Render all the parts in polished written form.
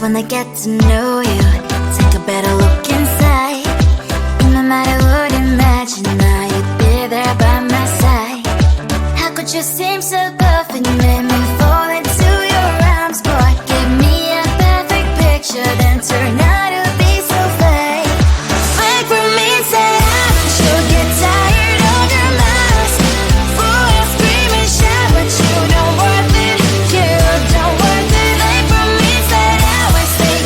wanna get to know you, take a better look inside. And no matter what, imagine now you'd be there by my side. How could you seem so perfect, you made me fall into your arms, boy. Give me a perfect picture, then turn out to be so fake. Fake for me, say you'll get tired of your mask. Fool, you scream and shout, but you don't worth it. You don't worth it. Fake for me, say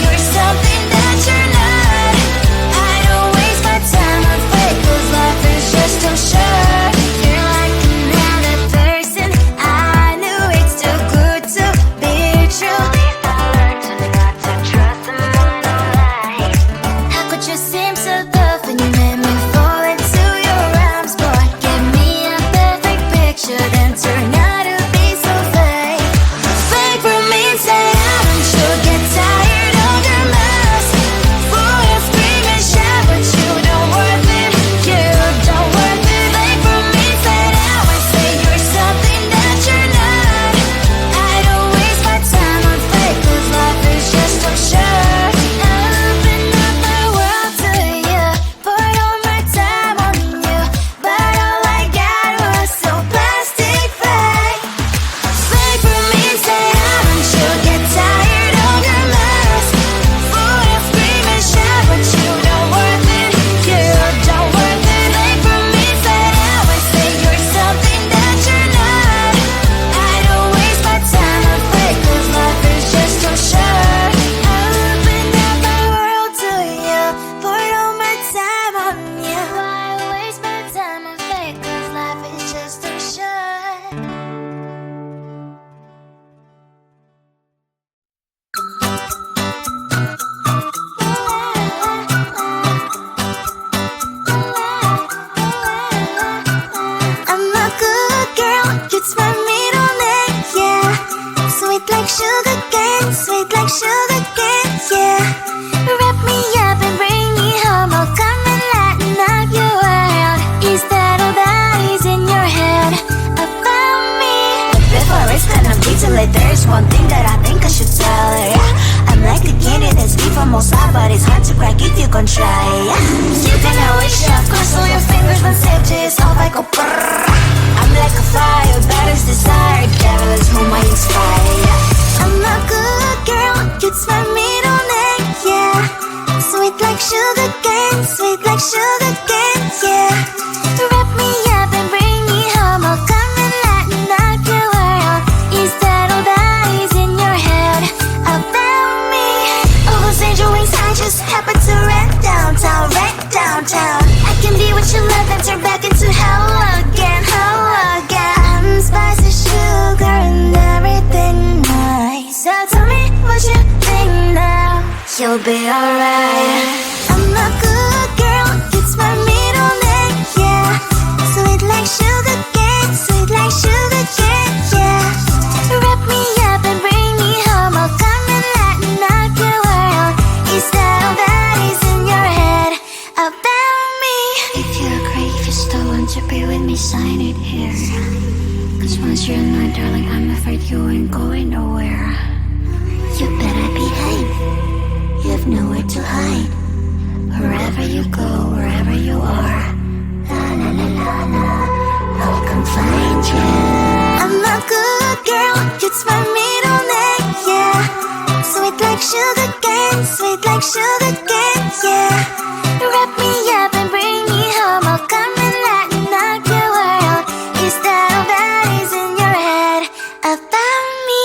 you're something that you're not. I don't waste my time on fake, 'cause life is just too short. You're like another person. I knew it's too good to be true. I learned to not to trust someone online. How could you seem so tough and you made me fall into your arms, boy? Give me a perfect picture, then turn out to be so fake. Fake for me, say you'll get tired of your mask. Fool, you scream and shout, but you don't worth it. You don't worth it. Fake for me, say you're something that you're not. I don't waste my time on fake, 'cause life is just too short. I open up my world to you, poured all my time on you, but all I got was so plastic fake. Fake for me, say you'll get tired of your mask. Fool, you scream and shout, but you don't worth it. You don't worth it. Fake for me, say you're something that you're not. I don't waste my time on fake, 'cause life is just too short. I opened up my world to you, poured all my time on you. Why waste my time on fake, 'cause life is just too short. I'm a good girl, it's my middle name, yeah. Sweet like sugar cane, sweet like sugar cane, yeah. Wrap me up and bring me home, I'll come and lighten up your world. Is that all that is in your head about me? Before it's gonna be too late, there's one thing that I think I should tell her, yeah. I'm like the candy that's deep from outside, but it's hard to crack if you can try, yeah. You can always shove, cross all your fingers when safety is off, I go brrrr. I'm like a fire, batter's desire, devil is whom I inspire, yeah. I'm a good girl, it's my middle name, yeah. Sweet like sugar cane, sweet like sugar cane, yeah. Wrap me up and bring me home, I'll come and lighten up your world. Is that all that is in your head about me? Oh, those angel wings, I just happen to rent downtown, rent downtown. I can be what you love and turn back into hell again, hell again. I'm spicy sugar and everything nice. So tell me what you think now. You'll be alright. I'm a good girl, it's my middle name, yeah. Sweet like sugar cane, sweet like sugar cane, yeah. Wrap me up and bring me home, I'll come and lighten up your world. Is that all that is in your head about me? If you agree, if you still want to be with me, sign it here. 'Cause once you're mine, darling, I'm afraid you ain't going nowhere. You better behave, you have nowhere to hide. Wherever you go, wherever you are, la la la la la, I'll come find you. I'm a good girl, it's my middle name, yeah. Sweet like sugar cane, sweet like sugar cane, yeah. Wrap me up and bring me home, I'll come and lighten up your world. Is that all that is in your head about me?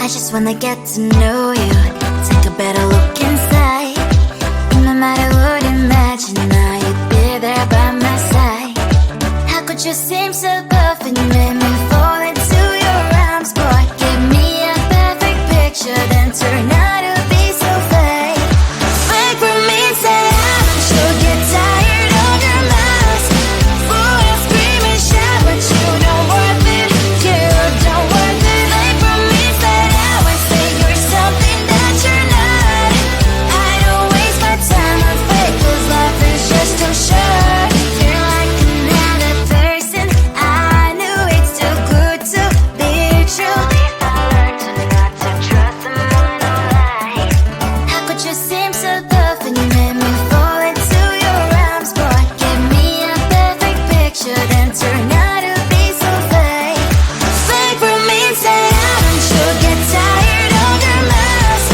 just wanna get to know you. Take a better look inside. No matter what, imagine now you'd be there by my side. How could you seem so perfect, made me fall into your arms, boy? Give me a perfect picture, then turn out to be so fake. Fake for me, say I'm sure get tired of your lies. Fool, scream and shout, but you don't worth it. You don't worth it. Fake for me, say I would say you're something that you're not. I don't waste my time on fake, 'cause life is just too short. You're like another person. I knew it's too good to be true. I learned to not to trust someone online. How could you seem so perfect, you made me fall into your arms, boy? Give me a perfect picture, then turn out to be so fake. Fake for me, say I'm sure get tired of your lies.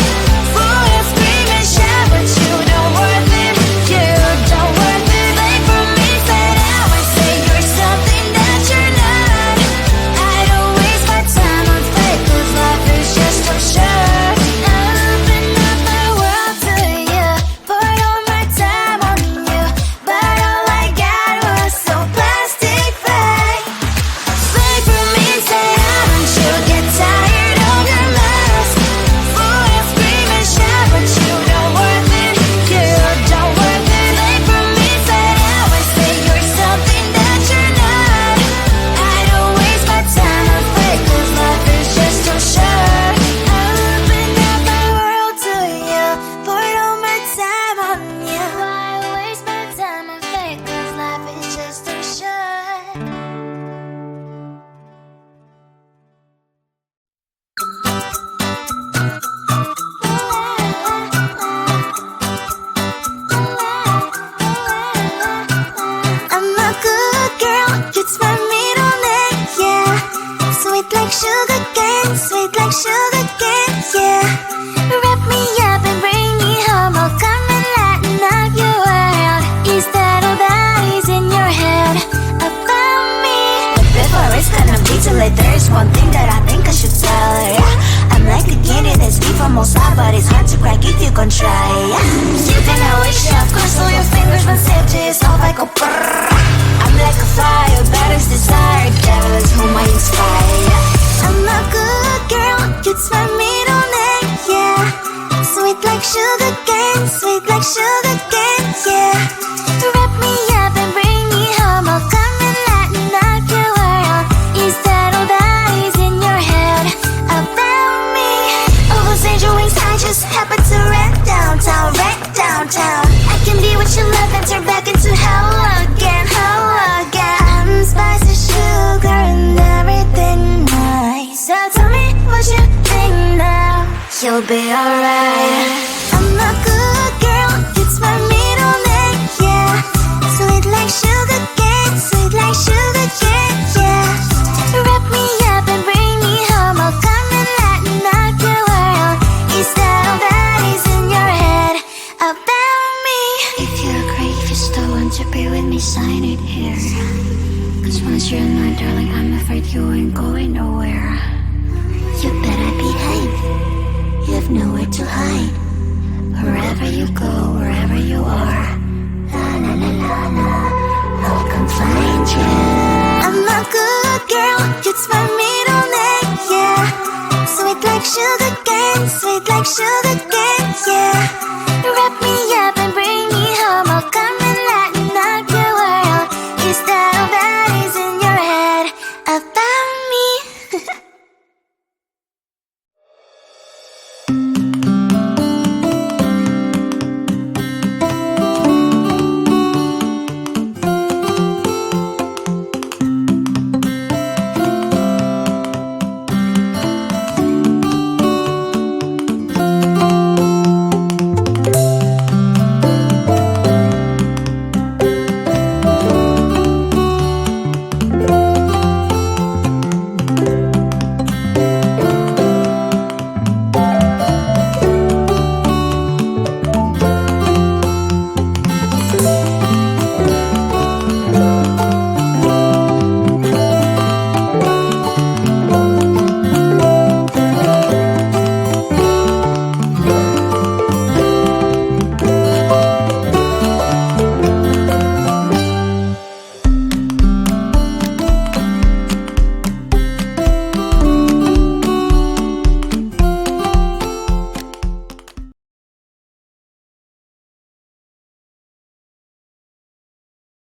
Fool, scream and shout, but you don't worth it. You don't worth it. Fake for me, say I would say you're something that you're not. I don't waste my time on fake, 'cause life is just too short. I open up my world to you, poured all my time on you, but all I got was so plastic fake. Fake for me, say I'm sure get tired of your lies. Fool, scream and shout, but you don't worth it. You don't worth it. Fake for me, say I would say you're something that you're not. I don't waste my time on fake, 'cause life is just too short. I opened up my world to you, poured all my time on you. Why waste my time on fake, 'cause life is just too short. I'm a good girl, it's my middle name, yeah. Sweet like sugar cane, sweet like sugar cane, yeah. Wrap me up and bring me home, I'll come and lighten up your world. Is that all that is in your head about me? Before it's gonna be too late, there's one thing that I think I should tell her, yeah. I'm like a candy that's deep from outside, but it's hard to crack if you can try, yeah. You can always shove, cross all your fingers when safety is off, I go brrrr. I'm like a fire, batter's desire, devil is whom I inspire, yeah. I'm a good girl, it's my middle name, yeah. Sweet like sugar cane, sweet like sugar cane, yeah. Wrap me up and bring me home, I'll come and lighten up your world. Is that all that is in your head about me? Oh, those angel wings, I just happen to rent downtown, rent downtown. I can be what you love and turn back into hell again, hell again. I'm spicy sugar and everything nice. So tell me what you think now. You'll be alright. I'm a good girl, it's my middle name, yeah. Sweet like sugar cane, sweet like sugar cane, yeah. Wrap me up and bring me home, I'll come and lighten up your world. Is that all that is in your head about me? If you agree, if you still want to be with me, sign it here. 'Cause once you're in my darling, I'm afraid you ain't going nowhere. You better behave, you have nowhere to hide. Wherever you go, wherever you are, la la la la la, I'll come find you. I'm a good girl, it's my middle name, yeah. Sweet like sugar cane, sweet like sugar cane, yeah.